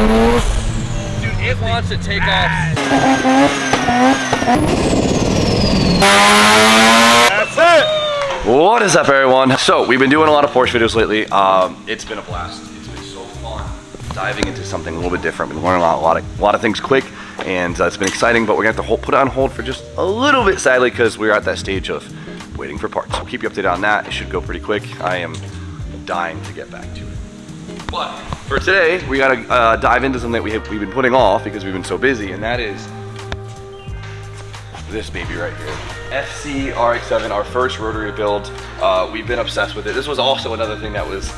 Dude, it wants to take off. That's it! What is up, everyone? So, we've been doing a lot of Porsche videos lately. It's been a blast. It's been so fun diving into something a little bit different. We've been learning a lot of things quick, and it's been exciting, but we're gonna have to put it on hold for just a little bit, sadly, because we're at that stage of waiting for parts. I'll keep you updated on that. It should go pretty quick. I am dying to get back to it. But for today, we gotta dive into something that we've been putting off because we've been so busy, and that is this baby right here. FC RX7, our first rotary build. We've been obsessed with it. This was also another thing that was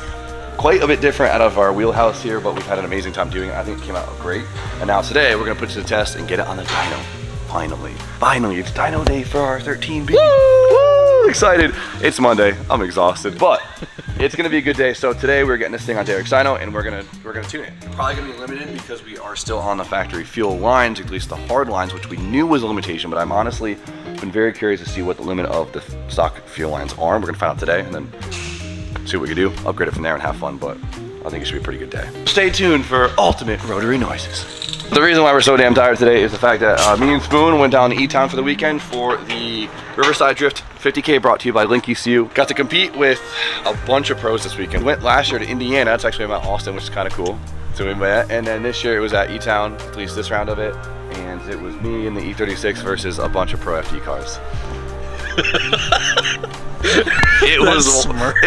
quite a bit different out of our wheelhouse here, but we've had an amazing time doing it. I think it came out great. And now today, we're gonna put it to the test and get it on the dyno. Finally, it's dyno day for our 13B. Woo! Excited. It's Monday, I'm exhausted, but it's gonna be a good day. So today we're getting this thing onto RX7 and we're gonna tune it. Probably gonna be limited because we are still on the factory fuel lines, at least the hard lines, which we knew was a limitation, but I'm honestly been very curious to see what the limit of the stock fuel lines are. We're gonna find out today and then see what we can do, upgrade it from there and have fun, but I think it should be a pretty good day. Stay tuned for ultimate rotary noises. The reason why we're so damn tired today is the fact that me and Spoon went down to E-Town for the weekend for the Riverside Drift 50K, brought to you by Link ECU. Got to compete with a bunch of pros this weekend. Went last year to Indiana. That's actually about Austin, which is kind of cool. So we met, and then this year it was at E-Town, at least this round of it, and it was me in the E36 versus a bunch of Pro FD cars. It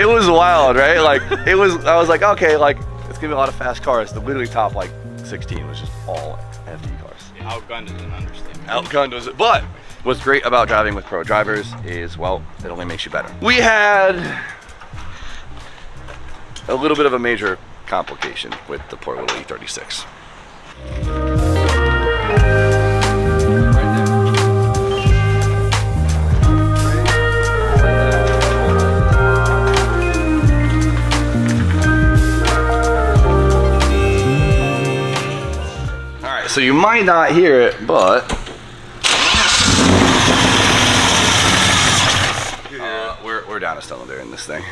was wild, right? Like I was like, okay, like it's gonna be a lot of fast cars. The literally top like 16 was just all FD cars. Yeah, outgunned is an understatement. Outgunned was it, but what's great about driving with pro drivers is, well, it only makes you better. We had a little bit of a major complication with the poor little E36. So you might not hear it, but we're down a cylinder in this thing.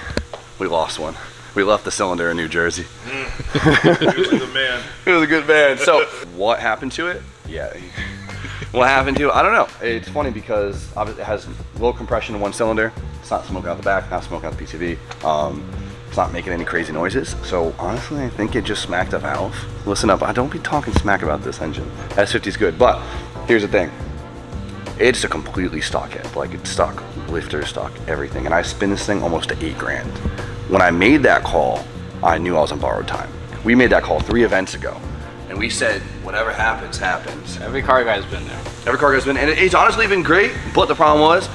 We lost one. We left the cylinder in New Jersey. It was a good man. It was a good man. So what happened to it? Yeah. What happened to it? I don't know. It's funny because obviously it has low compression in one cylinder. It's not smoking out the back, not smoking out the PCV. It's not making any crazy noises. So honestly, I think it just smacked a valve. Listen up, I don't be talking smack about this engine. S50 is good, but here's the thing. It's a completely stock head, like it's stock lifter, stock everything. And I spin this thing almost to 8 grand. When I made that call, I knew I was on borrowed time. We made that call 3 events ago. And we said, whatever happens, happens. Every car guy's been there. Every car guy's been, and it's honestly been great, but the problem was,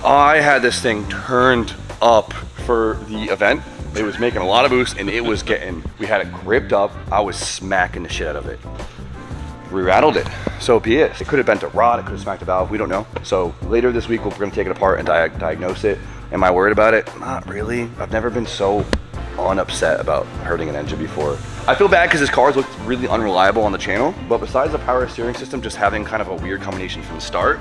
I had this thing turned up for the event. It was making a lot of boost and it was getting, we had it gripped up. I was smacking the shit out of it. We rattled it, so be it. It could have bent a rod, it could have smacked a valve, we don't know. So later this week, we're gonna take it apart and diagnose it. Am I worried about it? Not really. I've never been so upset about hurting an engine before. I feel bad because this car's looked really unreliable on the channel, but besides the power steering system just having kind of a weird combination from the start,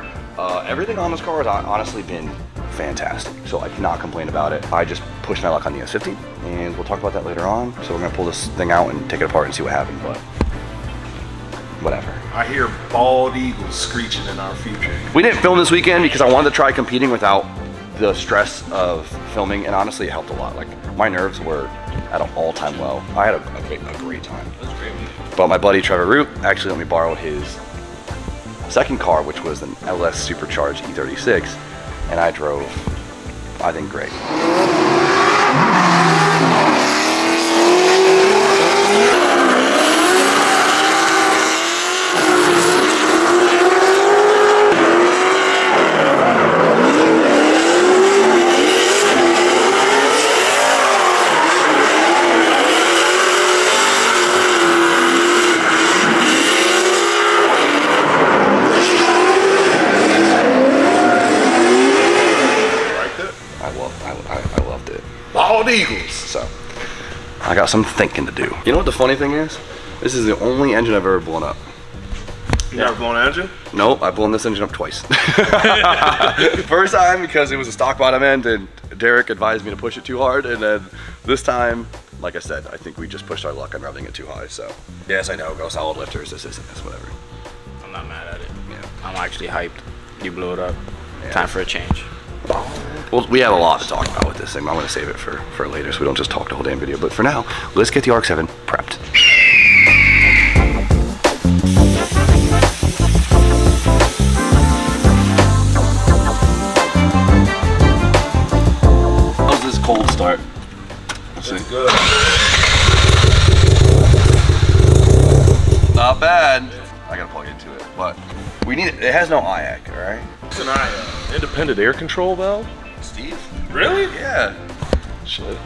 everything on this car has honestly been fantastic. So I cannot complain about it. I just pushed my luck on the S50 and we'll talk about that later on. So we're gonna pull this thing out and take it apart and see what happened, but whatever. I hear bald eagles screeching in our future. We didn't film this weekend because I wanted to try competing without the stress of filming, and honestly it helped a lot. Like my nerves were at an all-time low. I had a great time. It was great. But my buddy Trevor Root actually let me borrow his second car, which was an LS supercharged E36, and I drove, I think, great. Eagles. So I got some thinking to do. You know what the funny thing is? This is the only engine I've ever blown up. You never blown an engine? Nope, I've blown this engine up twice. First time because it was a stock bottom end and Derek advised me to push it too hard, and then this time like I said, I think we just pushed our luck on revving it too high. So yes, I know, go solid lifters. This isn't this, whatever. I'm not mad at it. Yeah. I'm actually hyped. You blew it up. Yeah. Time for a change. Well, we have a lot to talk about with this thing. I'm gonna save it for later, so we don't just talk the whole damn video. But for now, let's get the RX7 prepped. How's this cold start? Let's see. Good. Not bad. I gotta plug into it, but we need it. It has no IAC, all right? It's an independent air control valve. Steve? Really? Yeah. Shit.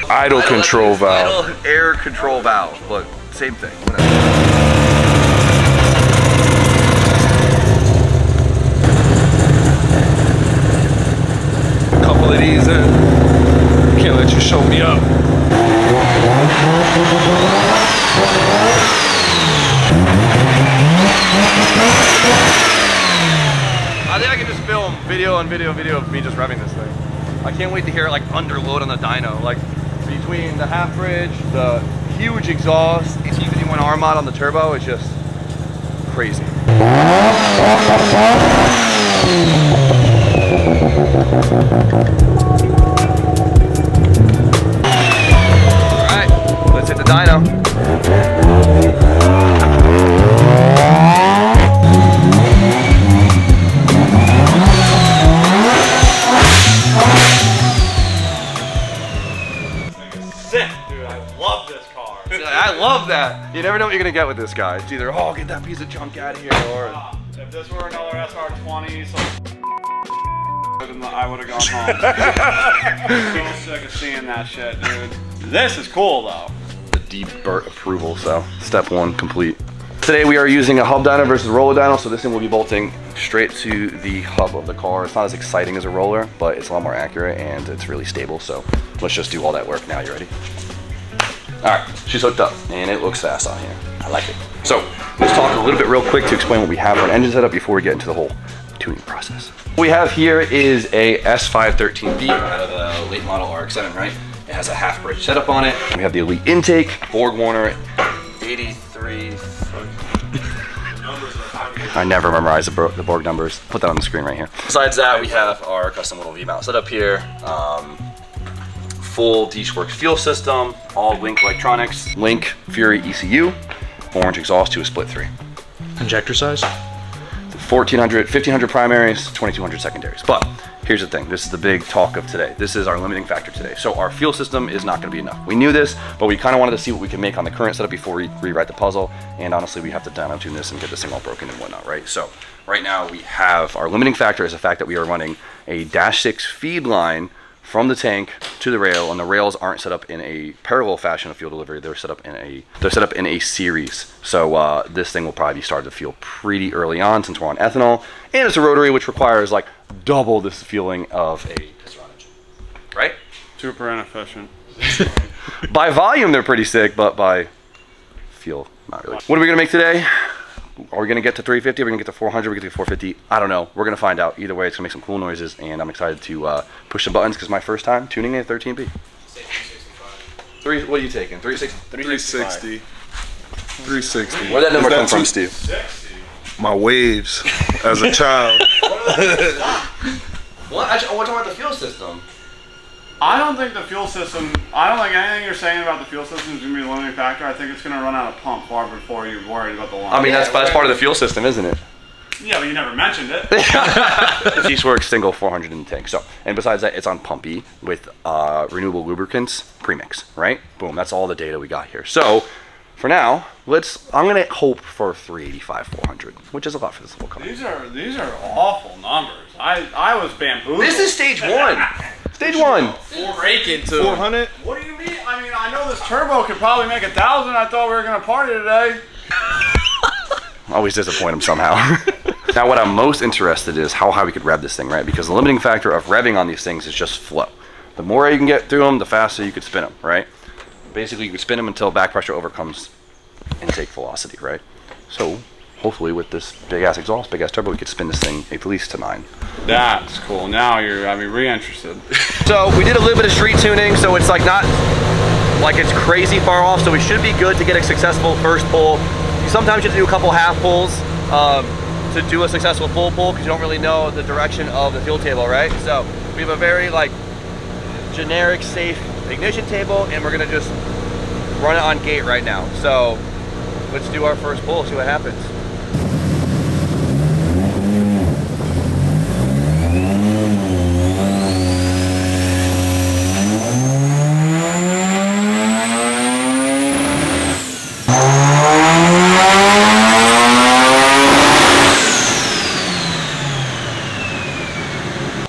Idle control valve. Idle air control valve, but same thing. Whatever. A couple of these in. Can't let you show me up. I think I can just film video of me just revving this thing. I can't wait to hear it like under load on the dyno. Like between the half bridge, the huge exhaust, it's even one arm out on the turbo, it's just crazy. Alright, let's hit the dyno. I love that. You never know what you're gonna get with this guy. It's either, oh, get that piece of junk out of here, or If this were another SR20, I would have gone home. So sick of seeing that shit, dude. This is cool though. the deep BERT approval. So step one complete. Today we are using a hub dyno versus roller dyno, so this thing will be bolting straight to the hub of the car. It's not as exciting as a roller, but it's a lot more accurate and it's really stable. So let's just do all that work now. You ready? All right, she's hooked up and it looks fast on here. I like it. So let's talk a little bit real quick to explain what we have for an engine setup before we get into the whole tuning process. What we have here is a S513B out of the late model RX7, right? It has a half bridge setup on it. We have the Elite intake, Borg Warner, 83. I never memorize the Borg numbers. Put that on the screen right here. Besides that, we have our custom little V-mount setup here. Full DYNO fuel system, all Link electronics, Link Fury ECU, orange exhaust to a split 3. Injector size? 1500 primaries, 2200 secondaries. But here's the thing, this is the big talk of today. This is our limiting factor today. So our fuel system is not gonna be enough. We knew this, but we kind of wanted to see what we can make on the current setup before we rewrite the puzzle. And honestly, we have to dyno tune this and get this thing all broken and whatnot, right? So right now we have our limiting factor is the fact that we are running a -6 feed line from the tank to the rail, and the rails aren't set up in a parallel fashion of fuel delivery. They're set up in a series. So this thing will probably be started to fuel pretty early on since we're on ethanol, and it's a rotary which requires like double this fueling of a piston engine, right? Super inefficient. By volume, they're pretty sick, but by fuel, not really. What are we gonna make today? Are we gonna get to 350? Are we gonna get to 400? Are we gonna get to 450? I don't know. We're gonna find out. Either way, it's gonna make some cool noises, and I'm excited to push some buttons because my first time tuning a 13B. What are you taking? 360? 360. 360. Where'd that number come from, too- Steve? My waves as a child. What? I want to talk about the fuel system. I don't think the fuel system, I don't think anything you're saying about the fuel system is going to be the limiting factor. I think it's going to run out of pump far before you're worried about the line. I mean, that's part of the fuel system, isn't it? Yeah, but you never mentioned it. DYNO single 400 in the tank. So, and besides that, it's on Pump E with renewable lubricants premix, right? Boom, that's all the data we got here. So, for now, I'm gonna hope for 385, 400, which is a lot for this little car. These are awful numbers. I was bamboozled. This is stage one. Stage one. Break into 400? What do you mean? I mean, I know this turbo could probably make 1,000. I thought we were gonna party today. Always disappoint them somehow. Now, what I'm most interested in is how high we could rev this thing, right? Because the limiting factor of revving on these things is just flow. The more you can get through them, the faster you could spin them, right? Basically, you could spin them until back pressure overcomes intake velocity, right? So, hopefully with this big-ass exhaust, big-ass turbo, we could spin this thing at least to 9. That's cool. Now you're, I mean, re-interested. So, we did a little bit of street tuning, so it's like not like it's crazy far off, so we should be good to get a successful first pull. Sometimes you have to do a couple half pulls to do a successful full pull because you don't really know the direction of the fuel table, right? So we have a very like generic, safe ignition table, and we're gonna just run it on gate right now. So let's do our first pull, see what happens.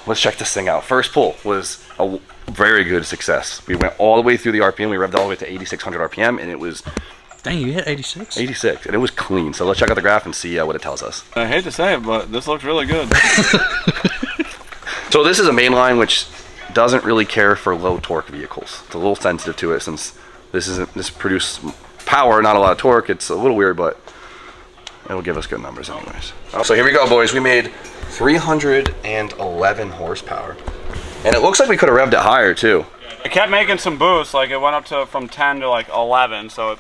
Let's check this thing out. First pull was a very good success. We went all the way through the RPM. We revved all the way to 8,600 RPM, and it was... Dang, you hit 86? 86, and it was clean. So let's check out the graph and see what it tells us. I hate to say it, but this looks really good. So this is a mainline which doesn't really care for low torque vehicles. It's a little sensitive to it since this produces power, not a lot of torque. It's a little weird, but it'll give us good numbers anyways. So here we go, boys. We made 311 horsepower. And it looks like we could have revved it higher too. It kept making some boosts, like it went up to from 10 to like 11, so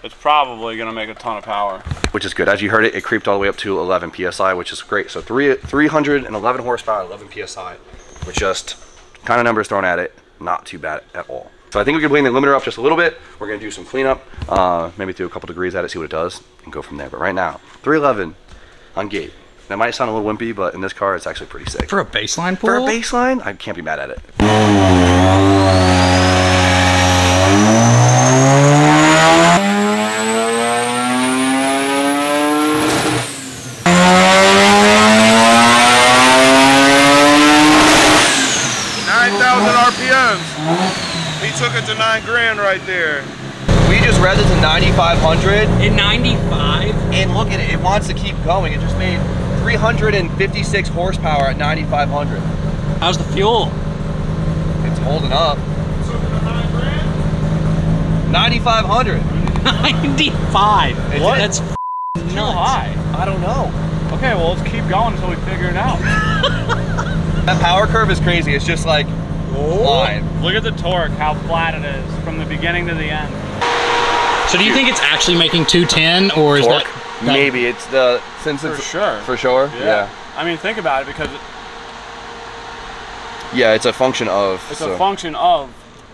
it's probably gonna make a ton of power. Which is good. As you heard it, it creeped all the way up to 11 PSI, which is great. So 311 horsepower, 11 PSI, with just kind of numbers thrown at it, not too bad at all. So I think we can bring the limiter up just a little bit. We're gonna do some cleanup, maybe throw a couple degrees at it, see what it does, and go from there. But right now, 311 on gate. That might sound a little wimpy, but in this car, it's actually pretty sick. For a baseline pull? For a baseline, I can't be mad at it. RPMs. He took it to 9 grand right there. We just revved it to 9,500. In 95? And look at it, it wants to keep going. It just made 356 horsepower at 9,500. How's the fuel? It's holding up. Took it to 9 grand? 9,500. 95. What? That's too high. I don't know. Okay, well let's keep going until we figure it out. That power curve is crazy. It's just like line. Look at the torque, how flat it is from the beginning to the end. So do you think it's actually making 210, or is torque? that Maybe it's the since for it's sure. For sure. Yeah. I mean, think about it, because yeah, it's a function of. It's a function of,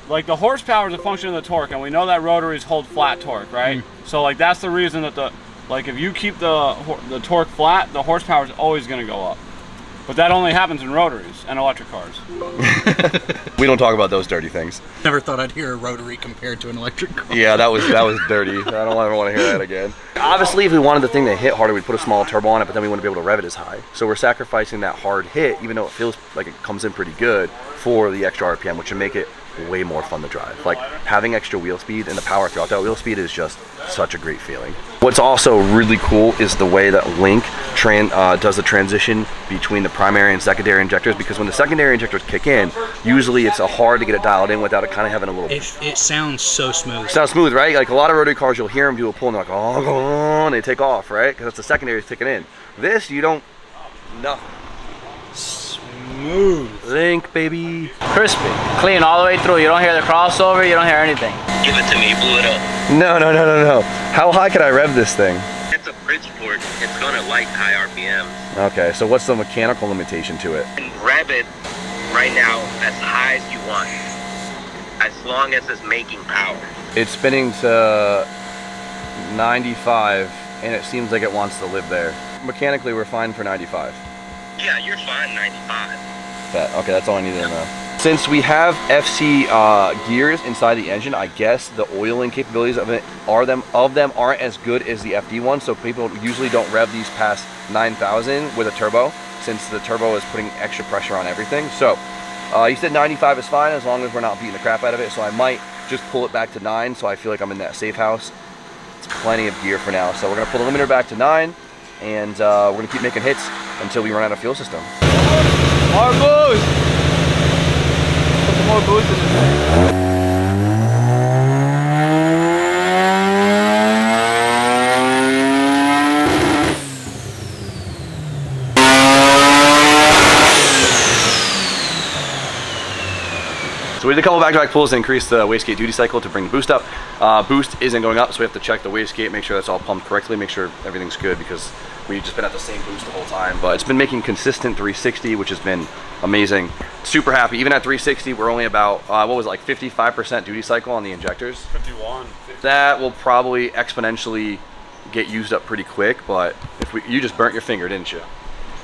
like, the horsepower is a function of the torque, and we know that rotaries hold flat torque, right? So like that's the reason that if you keep the torque flat, the horsepower is always going to go up. But that only happens in rotaries and electric cars. We don't talk about those dirty things. Never thought I'd hear a rotary compared to an electric car. Yeah, that was dirty. I don't ever want to hear that again. Obviously, if we wanted the thing to hit harder, we'd put a small turbo on it, but then we wouldn't be able to rev it as high. So we're sacrificing that hard hit, even though it feels like it comes in pretty good, for the extra RPM, which would make it way more fun to drive. Like, having extra wheel speed and the power throughout that wheel speed is just such a great feeling. What's also really cool is the way that Link does the transition between the primary and secondary injectors, because when the secondary injectors kick in, usually it's hard to get it dialed in without it kind of having a little... It sounds so smooth. It sounds smooth, right? Like a lot of rotary cars, you'll hear them do a pull and they're like, oh, and they take off, right? Because it's the secondary kicking in. This, you don't... Nothing. Smooth. Link, baby. Crispy, clean all the way through. You don't hear the crossover, you don't hear anything. Give it to me, blew it up. No. How high can I rev this thing? It's a Bridgeport. It's gonna like high RPMs. Okay, so what's the mechanical limitation to it? And rev it right now as high as you want, as long as it's making power. It's spinning to 95, and it seems like it wants to live there. Mechanically, we're fine for 95. Yeah, you're fine, 95. Okay, that's all I needed to know. Since we have FC gears inside the engine, I guess the oiling capabilities of them aren't as good as the FD one, so people usually don't rev these past 9,000 with a turbo, since the turbo is putting extra pressure on everything. So you said 95 is fine as long as we're not beating the crap out of it, so I might just pull it back to 9 so I feel like I'm in that safe house. It's plenty of gear for now, so we're gonna pull the limiter back to 9, and we're gonna keep making hits until we run out of fuel system. More boost! Put some more boost in the tank. So we did a couple back-to-back pulls to increase the wastegate duty cycle to bring the boost up. Boost isn't going up, so we have to check the wastegate, make sure that's all pumped correctly, make sure everything's good, because we've just been at the same boost the whole time. But it's been making consistent 360, which has been amazing. Super happy. Even at 360, we're only about, what was it, like 55% duty cycle on the injectors? 51. 50. That will probably exponentially get used up pretty quick, but you just burnt your finger, didn't you?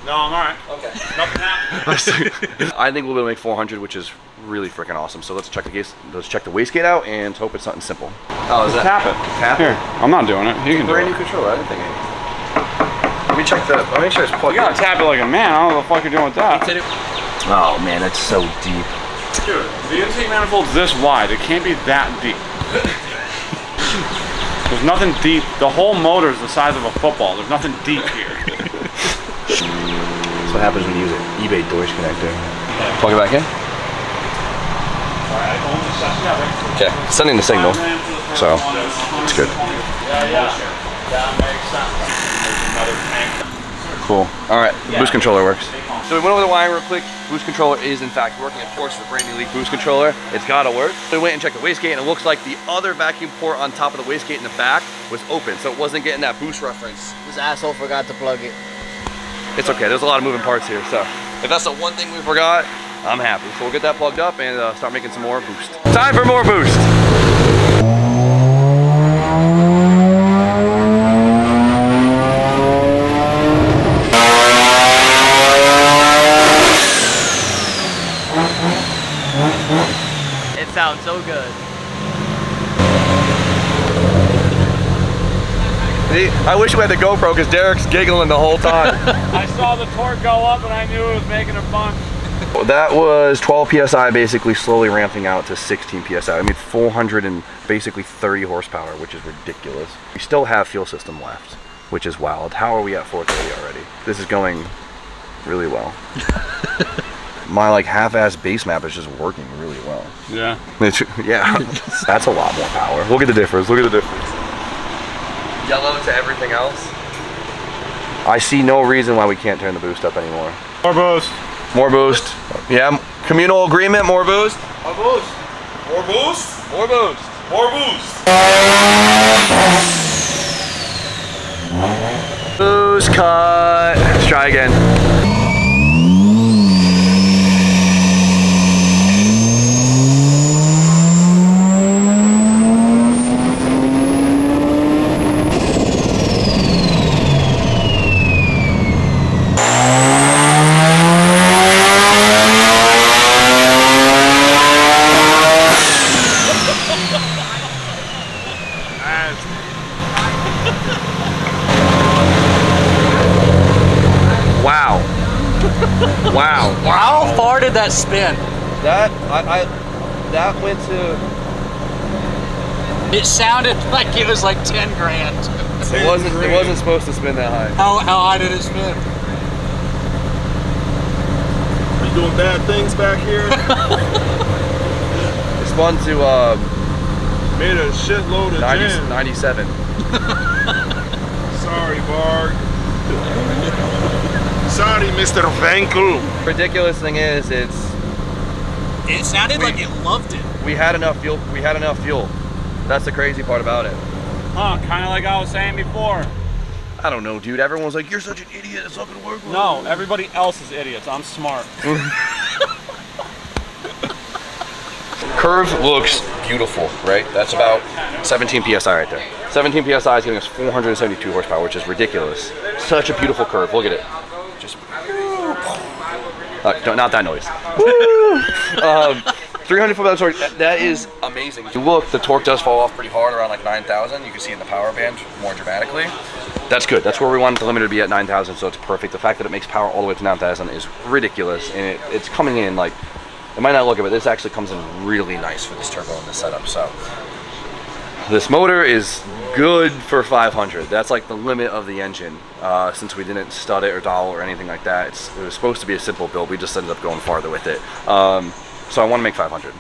No, I'm all right. Okay. Nothing happened. I think we'll be able to make 400, which is really freaking awesome. So let's check the wastegate out and hope it's something simple. Oh, is that? Tap it. Tap Here, it? I'm not doing it. You can do it. Brand new controller. I didn't think anything. Let me check the. Let me make sure it's plugged You gotta tap it like a man. I don't know what the fuck you're doing with that. Oh man, that's so deep. Dude, the intake manifold's this wide. It can't be that deep. There's nothing deep. The whole motor is the size of a football. There's nothing deep here. That's what happens when you use an eBay Deutsch connector. Plug it back in. Okay, sending the signal, so it's good. That makes sense. There's another tank. Cool. All right, the boost controller works. So we went over the wiring real quick. Boost controller is in fact working. Of course, it's a brand new leak boost controller. It's gotta work. So we went and checked the wastegate, and it looks like the other vacuum port on top of the wastegate in the back was open, so it wasn't getting that boost reference. This asshole forgot to plug it. It's okay. There's a lot of moving parts here, so if that's the one thing we forgot, I'm happy. So we'll get that plugged up and start making some more boost. Time for more boost. It sounds so good. See, I wish we had the GoPro because Derek's giggling the whole time. I saw the torque go up and I knew it was making a bunch. That was 12 PSI, basically slowly ramping out to 16 PSI. I mean, 400 and basically 30 horsepower, which is ridiculous. We still have fuel system left, which is wild. How are we at 430 already? This is going really well. My like half-ass base map is just working really well. Yeah. Yeah, that's a lot more power. Look at the difference, look at the difference. Yellow to everything else. I see no reason why we can't turn the boost up anymore. More boost. More boost. Yeah, communal agreement, more boost. More boost. More boost. More boost. More boost. Boost cut. Let's try again. Wow. How far did that spin? That that went to. It sounded like it was like 10 grand. It wasn't supposed to spin that high. How high did it spin? Are you doing bad things back here? It spun to Made a shitload of jam. 97. Sorry, Bart. Sorry, Mr. Venkel. Ridiculous thing is, It sounded like it loved it. we had enough fuel. We had enough fuel. That's the crazy part about it. Huh, kind of like I was saying before. I don't know, dude. Everyone's like, "You're such an idiot. It's not gonna work." No, everybody else is idiots. I'm smart. Curve looks beautiful, right? That's about 17 PSI right there. 17 PSI is giving us 472 horsepower, which is ridiculous. Such a beautiful curve. Look at it. Just not that noise. 300 foot-pound torque. That is amazing. If you look, the torque does fall off pretty hard around like 9,000. You can see in the power band more dramatically. That's good. That's where we want the limiter to be at 9,000, so it's perfect. The fact that it makes power all the way to 9,000 is ridiculous, and it's coming in like, it might not look it, but this actually comes in really nice for this turbo in this setup. So this motor is good for 500. That's like the limit of the engine. Since we didn't stud it or dowel or anything like that, it was supposed to be a simple build. We just ended up going farther with it. So I want to make 500.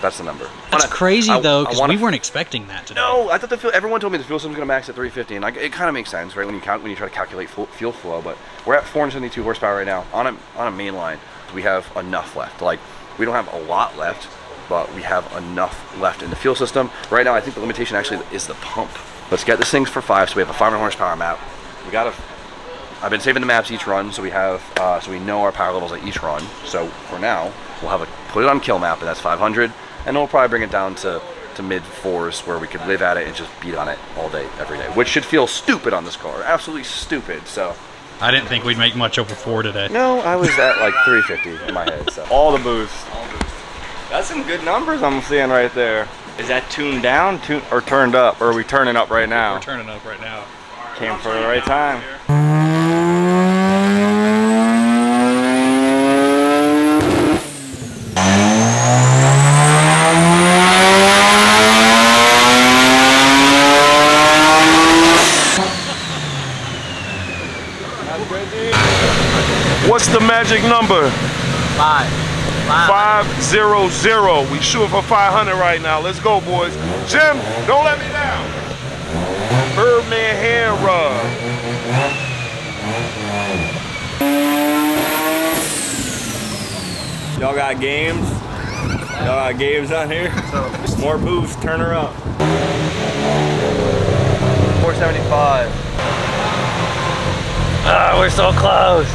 That's the number. That's crazy though, because we weren't expecting that today. No, I thought everyone told me the fuel system's gonna max at 350, and it kind of makes sense, right? When you try to calculate fuel flow. But we're at 472 horsepower right now on a main line. We have enough left. Like, we don't have a lot left, but we have enough left in the fuel system. Right now, I think the limitation actually is the pump. Let's get this thing for 5, so we have a 500 horsepower map. We got I've been saving the maps each run, so we have, so we know our power levels at each run. So for now, we'll have put it on kill map, and that's 500, and we'll probably bring it down to mid 4s where we could live at it and just beat on it all day, every day, which should feel stupid on this car, absolutely stupid. So I didn't think we'd make much over 4 today. no, I was at like 350 in my head. So All the boost. That's some good numbers I'm seeing right there. Is that tuned down, or turned up? Or are we turning up right now? We're turning up right now. Came for the right time. What's the magic number? 500. 500. We shooting for 500 right now. Let's go, boys. Jim, don't let me down. Birdman hand rub. Y'all got games? Y'all got games on here? More boost, turn her up. 475. Ah, we're so close.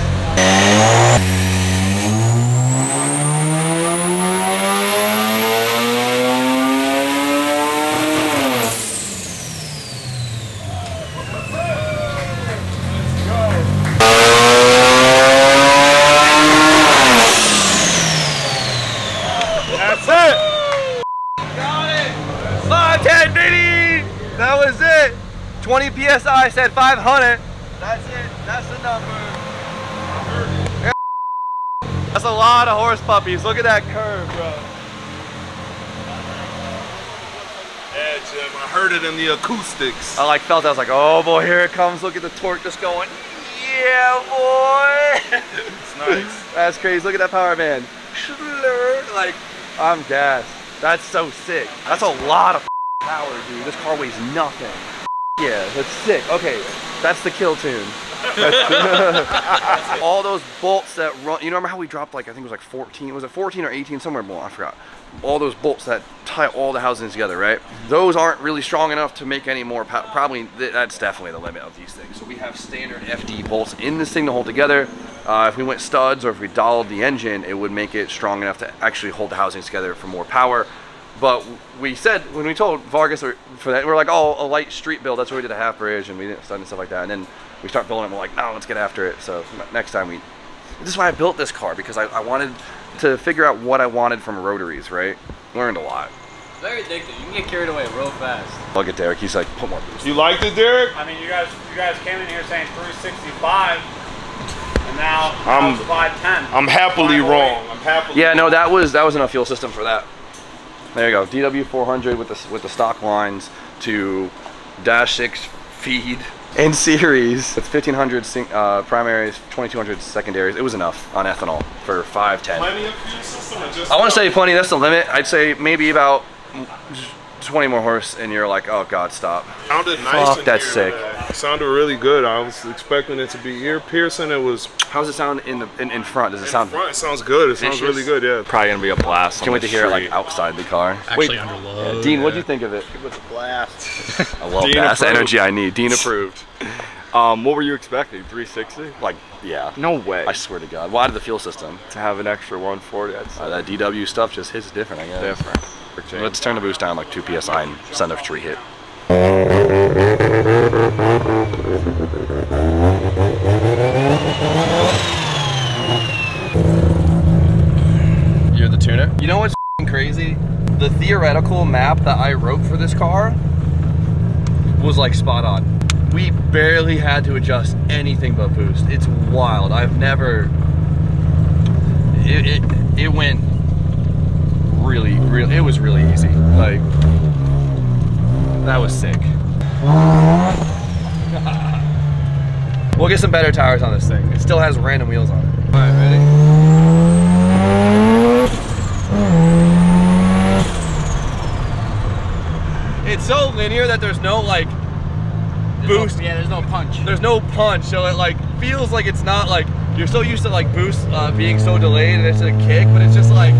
That's it. Got it. 510, baby. That was it. 20 PSI said 500. That's it. That's the number. That's a lot of horse puppies. Look at that curve, bro. Yeah, Jim, I heard it in the acoustics. I felt that. I was like, oh boy, here it comes. Look at the torque just going. Yeah, boy. It's nice. That's crazy. Look at that power band. Like, I'm gassed. That's so sick. That's a lot of power, dude. This car weighs nothing. Yeah, that's sick. Okay, that's the kill tune. All those bolts that run, you remember how we dropped like, I think it was like 14, was it 14 or 18, somewhere more, I forgot. All those bolts that tie all the housings together, right? Those aren't really strong enough to make any more power. Probably, that's definitely the limit of these things. So we have standard FD bolts in this thing to hold together. If we went studs or if we dolled the engine, it would make it strong enough to actually hold the housings together for more power. But we said, when we told Vargas for that, we were like, oh, a light street build, that's what we did a half bridge, and we didn't stud and stuff like that. And then we start building it, and we're like, no, let's get after it. So next time this is why I built this car, because I wanted to figure out what I wanted from rotaries, right? Learned a lot. It's very addictive. You can get carried away real fast. Look at Derek, he's like, put more boost. You liked it, Derek? I mean, you guys came in here saying 365, and now I'm it's 510. I'm happily wrong. I'm happily Yeah, no, that was enough fuel system for that. There you go, DW 400 with the stock lines to -6 feed in series. It's 1500 primaries, 2200 secondaries. It was enough on ethanol for 510. Plenty of fuel system or just I want to say plenty. That's the limit. I'd say maybe about 20 more horse, and you're like, oh god, stop. Sounded nice. Fuck, that's sick. It sounded really good. I was expecting it to be ear piercing. It was. How does it sound in front? Does it sound? Front, it sounds good. It sounds really good. Yeah. Probably gonna be a blast. Can't wait to hear it like outside the car. Actually under load. Yeah, Dean, what do you think of it? It was a blast. I love Dean that. That's the approved. energy I need. Dean approved. What were you expecting? 360? Like, yeah. No way. I swear to God. Why did the fuel system? To have an extra 140. That DW stuff just hits different, I guess. Different. Let's turn the boost down like 2 PSI and send a tree hit. You're the tuner? You know what's crazy? The theoretical map that I wrote for this car was like spot on. We barely had to adjust anything but boost. It's wild. I've never... It went really, it was really easy. Like, that was sick. We'll get some better tires on this thing. It still has random wheels on it. All right, ready? It's so linear that there's no like boost. Yeah, there's no punch. There's no punch, so it like feels like it's not like you're so used to like boost being so delayed and it's a kick, but it's just like.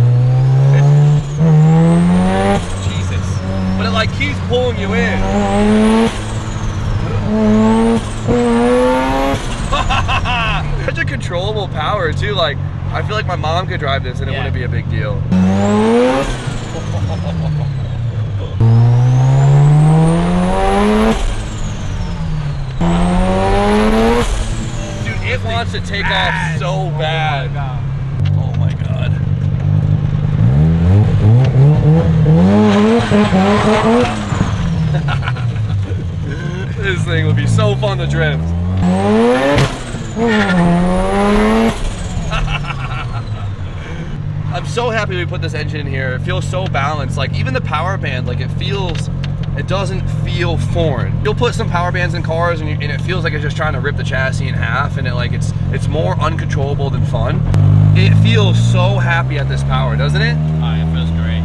Jesus. But it like keeps pulling you in. Such a controllable power too. Like, I feel like my mom could drive this and it wouldn't be a big deal. Dude, it wants to take off so bad. Oh my god. This thing would be so fun to drift. I'm so happy we put this engine in here. It feels so balanced. Like even the power band, like it doesn't feel foreign. You'll put some power bands in cars and it feels like it's just trying to rip the chassis in half, and it's more uncontrollable than fun. It feels so happy at this power, doesn't it? Oh, it feels great.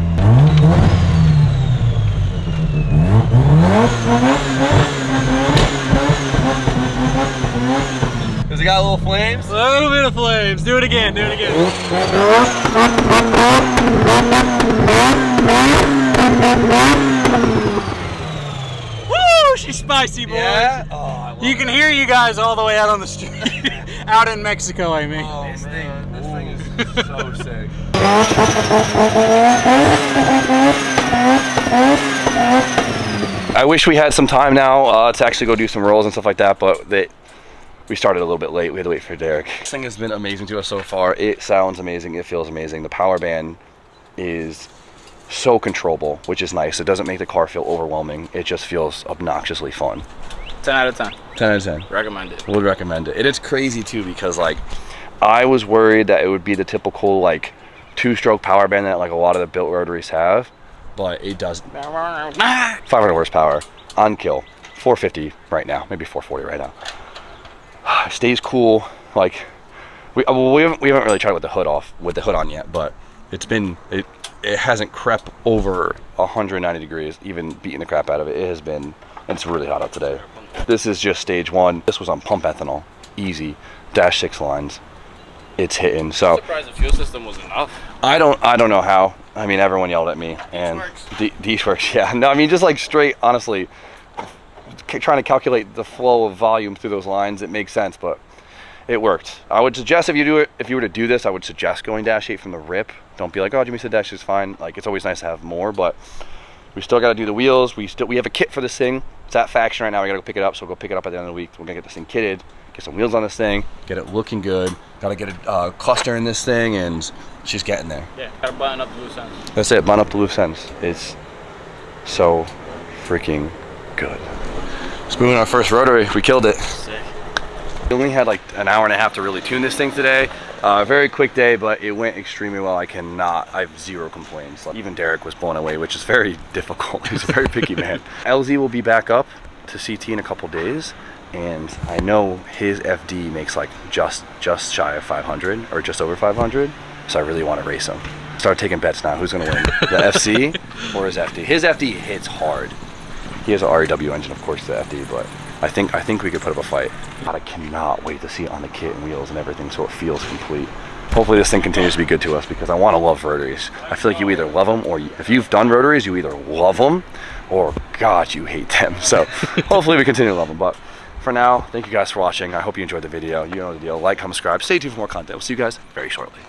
Does it got little flames? A little bit of flames. Do it again. Do it again. Woo! She's spicy, boys. Yeah. Oh, I love You can hear you guys all the way out on the street. Out in Mexico, I mean. Oh, this thing is so sick. I wish we had some time now to actually go do some rolls and stuff like that, but we started a little bit late. We had to wait for Derek. This thing has been amazing to us so far. It sounds amazing. It feels amazing. The power band is so controllable, which is nice. It doesn't make the car feel overwhelming. It just feels obnoxiously fun. 10 out of 10. 10 out of 10. Recommend it. Would recommend it. And it's crazy too because like I was worried that it would be the typical like 2-stroke power band that like a lot of the built rotaries have, but it doesn't. 500 horsepower on kill, 450 right now, maybe 440 right now. It stays cool. Like we haven't really tried with the hood on yet, but it hasn't crept over 190 degrees, even beating the crap out of it. It has been, and it's really hot out today. This is just stage 1. This was on pump ethanol, easy, -6 lines. It's hitting. So I'm surprised the fuel system was enough. I don't know how. I mean, everyone yelled at me, and these works. Yeah, no, I mean just like straight, honestly, trying to calculate the flow of volume through those lines, it makes sense, but it worked. I would suggest if you were to do this, I would suggest going -8 from the rip. Don't be like, oh, Jimmy said -8 is fine. Like it's always nice to have more, but we still got to do the wheels. We have a kit for this thing. It's at Faction right now. We got to go pick it up, so we'll go pick it up at the end of the week. We're gonna get this thing kitted, get some wheels on this thing, get it looking good. Got to get a cluster in this thing, and she's getting there. Yeah, gotta button up the loose ends. That's it, button up the loose ends. It's so freaking good. Spoon our first rotary, we killed it. Sick. We only had like an hour and a half to really tune this thing today. Very quick day, but it went extremely well. I have 0 complaints. Like, even Derek was blown away, which is very difficult. He's a very picky man. LZ will be back up to CT in a couple days, and I know his FD makes like just shy of 500 or just over 500, so I really want to race him. Start taking bets now. Who's gonna win, the FC or his FD? His FD hits hard. He has an REW engine, of course, the FD, but I think we could put up a fight. God, I cannot wait to see it on the kit and wheels and everything, so it feels complete. Hopefully this thing continues to be good to us, because I want to love rotaries. I feel like you either love them, or if you've done rotaries, you either love them or God, you hate them. So hopefully we continue to love them. But for now, thank you guys for watching. I hope you enjoyed the video. You know the deal. Like, comment, subscribe. Stay tuned for more content. We'll see you guys very shortly.